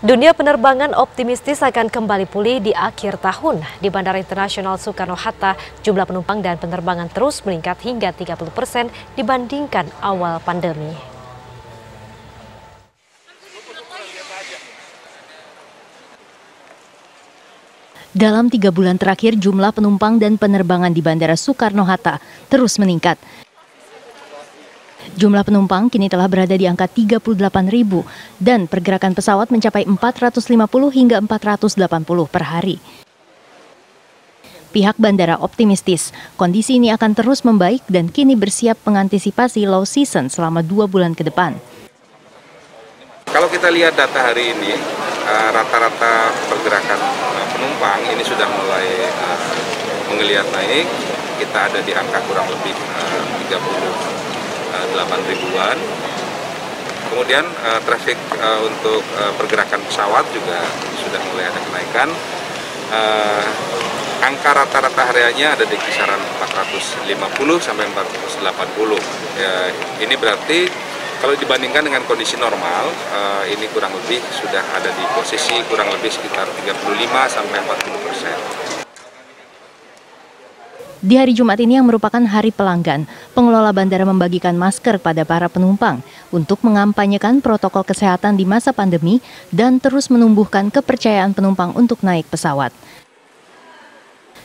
Dunia penerbangan optimistis akan kembali pulih di akhir tahun. Di Bandara Internasional Soekarno-Hatta, jumlah penumpang dan penerbangan terus meningkat hingga 30% dibandingkan awal pandemi. Dalam 3 bulan terakhir, jumlah penumpang dan penerbangan di Bandara Soekarno-Hatta terus meningkat. Jumlah penumpang kini telah berada di angka 38.000 dan pergerakan pesawat mencapai 450 hingga 480 per hari. Pihak bandara optimistis kondisi ini akan terus membaik dan kini bersiap mengantisipasi low season selama 2 bulan ke depan. Kalau kita lihat data hari ini, rata-rata pergerakan penumpang ini sudah mulai menggeliat naik. Kita ada di angka kurang lebih 38 ribuan. Kemudian traffic untuk pergerakan pesawat juga sudah mulai ada kenaikan. Angka rata-rata hariannya ada di kisaran 450 sampai 480. Ini berarti kalau dibandingkan dengan kondisi normal, ini kurang lebih sudah ada di posisi kurang lebih sekitar 35 sampai 40%. Di hari Jumat ini yang merupakan hari pelanggan, pengelola bandara membagikan masker pada para penumpang untuk mengampanyekan protokol kesehatan di masa pandemi dan terus menumbuhkan kepercayaan penumpang untuk naik pesawat.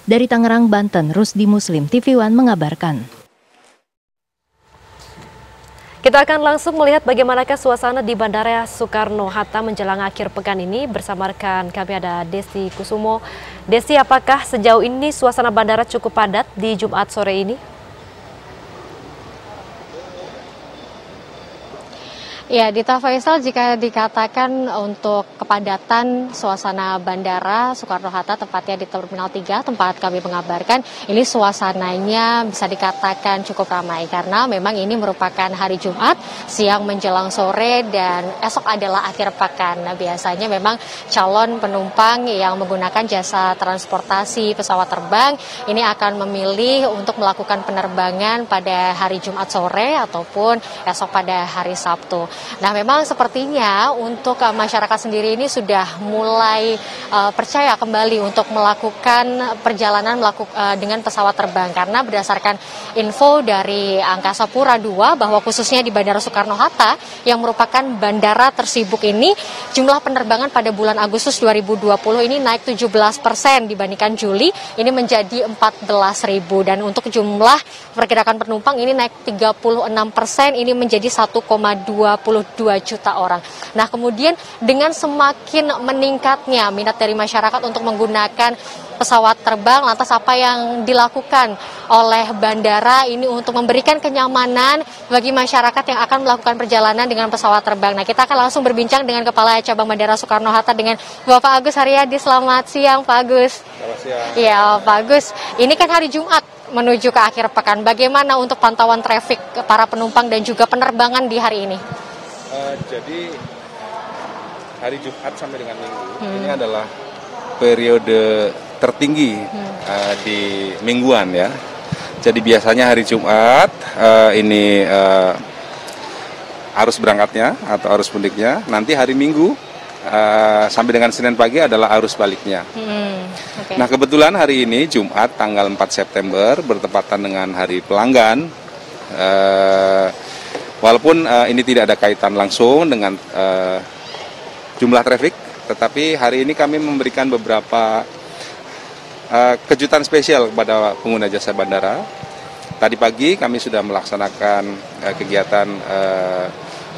Dari Tangerang, Banten, Rusdi Muslim, TV One mengabarkan. Kita akan langsung melihat bagaimanakah suasana di Bandara Soekarno-Hatta menjelang akhir pekan ini. Bersama rekan kami ada Desi Kusumo. Desi, apakah sejauh ini suasana bandara cukup padat di Jumat sore ini? Ya, Dita Faisal, jika dikatakan untuk kepadatan suasana Bandara Soekarno-Hatta, tepatnya di Terminal 3, tempat kami mengabarkan, ini suasananya bisa dikatakan cukup ramai karena memang ini merupakan hari Jumat, siang menjelang sore, dan esok adalah akhir pekan. Nah, biasanya memang calon penumpang yang menggunakan jasa transportasi pesawat terbang ini akan memilih untuk melakukan penerbangan pada hari Jumat sore ataupun esok pada hari Sabtu. Nah, memang sepertinya untuk masyarakat sendiri ini sudah mulai percaya kembali untuk melakukan perjalanan dengan pesawat terbang karena berdasarkan info dari Angkasa Pura II bahwa khususnya di Bandara Soekarno-Hatta yang merupakan bandara tersibuk ini, jumlah penerbangan pada bulan Agustus 2020 ini naik 17% dibandingkan Juli, ini menjadi 14.000, dan untuk jumlah pergerakan penumpang ini naik 36%, ini menjadi 1,22 juta orang. Nah, kemudian dengan semakin meningkatnya minat dari masyarakat untuk menggunakan pesawat terbang, lantas apa yang dilakukan oleh bandara ini untuk memberikan kenyamanan bagi masyarakat yang akan melakukan perjalanan dengan pesawat terbang. Nah, kita akan langsung berbincang dengan Kepala Cabang Bandara Soekarno-Hatta dengan Bapak Agus Haryadi. Selamat siang, Pak Agus. Selamat siang. Ya, Pak Agus, ini kan hari Jumat menuju ke akhir pekan. Bagaimana untuk pantauan traffic para penumpang dan juga penerbangan di hari ini? Jadi hari Jumat sampai dengan Minggu ini adalah periode tertinggi di mingguan ya. Jadi biasanya hari Jumat ini arus berangkatnya atau arus mudiknya. Nanti hari Minggu sampai dengan Senin pagi adalah arus baliknya. Okay. Nah, kebetulan hari ini Jumat tanggal 4 September bertepatan dengan hari pelanggan. Walaupun ini tidak ada kaitan langsung dengan jumlah traffic, tetapi hari ini kami memberikan beberapa kejutan spesial kepada pengguna jasa bandara. Tadi pagi kami sudah melaksanakan kegiatan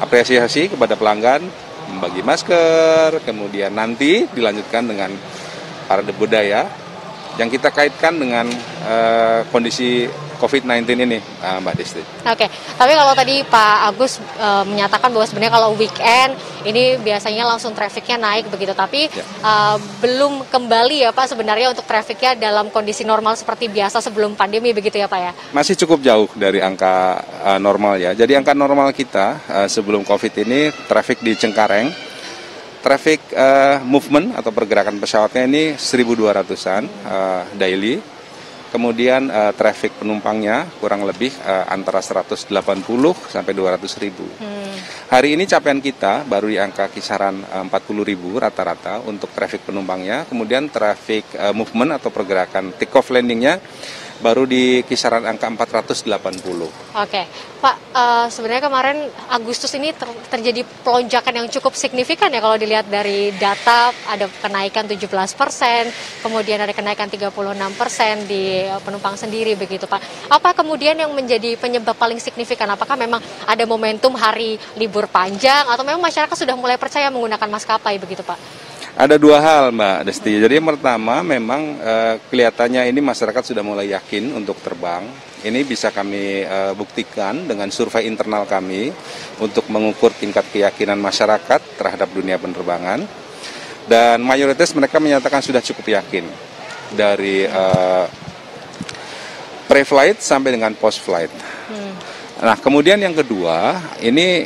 apresiasi kepada pelanggan, membagi masker, kemudian nanti dilanjutkan dengan parade budaya yang kita kaitkan dengan kondisi COVID-19 ini, Mbak Desti. Oke, tapi kalau tadi Pak Agus menyatakan bahwa sebenarnya kalau weekend ini biasanya langsung trafficnya naik begitu, tapi belum kembali ya Pak sebenarnya untuk trafficnya dalam kondisi normal seperti biasa sebelum pandemi begitu ya Pak ya? Masih cukup jauh dari angka normal ya. Jadi angka normal kita sebelum COVID ini traffic di Cengkareng, traffic movement atau pergerakan pesawatnya ini 1.200-an daily. kemudian traffic penumpangnya kurang lebih antara 180 sampai 200 ribu. Hari ini capaian kita baru di angka kisaran 40 ribu rata-rata untuk traffic penumpangnya, kemudian traffic movement atau pergerakan take off landingnya baru di kisaran angka 480. Oke, Pak, sebenarnya kemarin Agustus ini terjadi pelonjakan yang cukup signifikan ya kalau dilihat dari data, ada kenaikan 17%, kemudian ada kenaikan 36% di penumpang sendiri begitu Pak. Apa kemudian yang menjadi penyebab paling signifikan? Apakah memang ada momentum hari libur panjang atau memang masyarakat sudah mulai percaya menggunakan maskapai begitu Pak? Ada dua hal Mbak Desti. Jadi yang pertama memang kelihatannya ini masyarakat sudah mulai yakin untuk terbang. Ini bisa kami buktikan dengan survei internal kami untuk mengukur tingkat keyakinan masyarakat terhadap dunia penerbangan. Dan mayoritas mereka menyatakan sudah cukup yakin dari pre-flight sampai dengan post-flight. Nah kemudian yang kedua, ini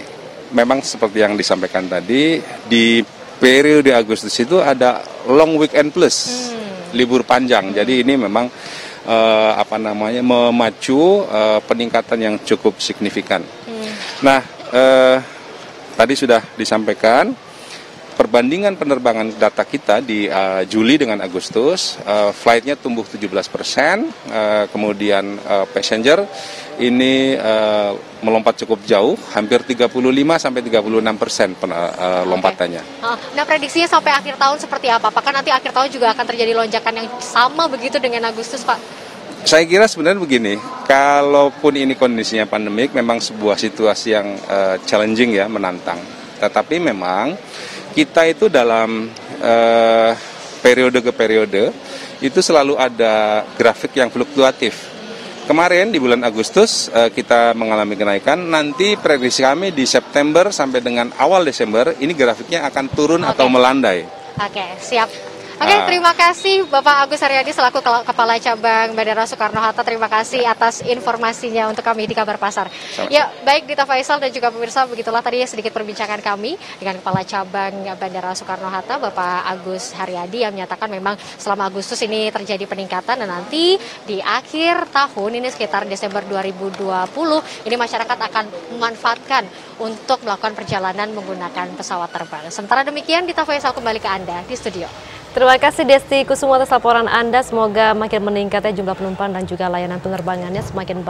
memang seperti yang disampaikan tadi, di periode Agustus itu ada long weekend plus libur panjang. Jadi ini memang memacu peningkatan yang cukup signifikan. Nah, tadi sudah disampaikan perbandingan penerbangan data kita di Juli dengan Agustus, flightnya tumbuh 17%, kemudian passenger ini melompat cukup jauh, hampir 35-36% lompatannya. Nah prediksinya sampai akhir tahun seperti apa? Apakah nanti akhir tahun juga akan terjadi lonjakan yang sama begitu dengan Agustus Pak? Saya kira sebenarnya begini, kalaupun ini kondisinya pandemik, memang sebuah situasi yang challenging ya, menantang. Tetapi memang kita itu dalam periode ke periode itu selalu ada grafik yang fluktuatif. Kemarin di bulan Agustus kita mengalami kenaikan, nanti prediksi kami di September sampai dengan awal Desember ini grafiknya akan turun atau melandai. Oke, siap. Oke, terima kasih Bapak Agus Haryadi selaku Kepala Cabang Bandara Soekarno-Hatta. Terima kasih atas informasinya untuk kami di Kabar Pasar. Ya, baik Dita Faisal dan juga pemirsa, begitulah tadi sedikit perbincangan kami dengan Kepala Cabang Bandara Soekarno-Hatta, Bapak Agus Haryadi, yang menyatakan memang selama Agustus ini terjadi peningkatan dan nanti di akhir tahun ini sekitar Desember 2020 ini masyarakat akan memanfaatkan untuk melakukan perjalanan menggunakan pesawat terbang. Sementara demikian, Dita Faisal kembali ke Anda di studio. Terima kasih Desti Kusumo atas laporan Anda. Semoga makin meningkatnya jumlah penumpang dan juga layanan penerbangannya semakin baik.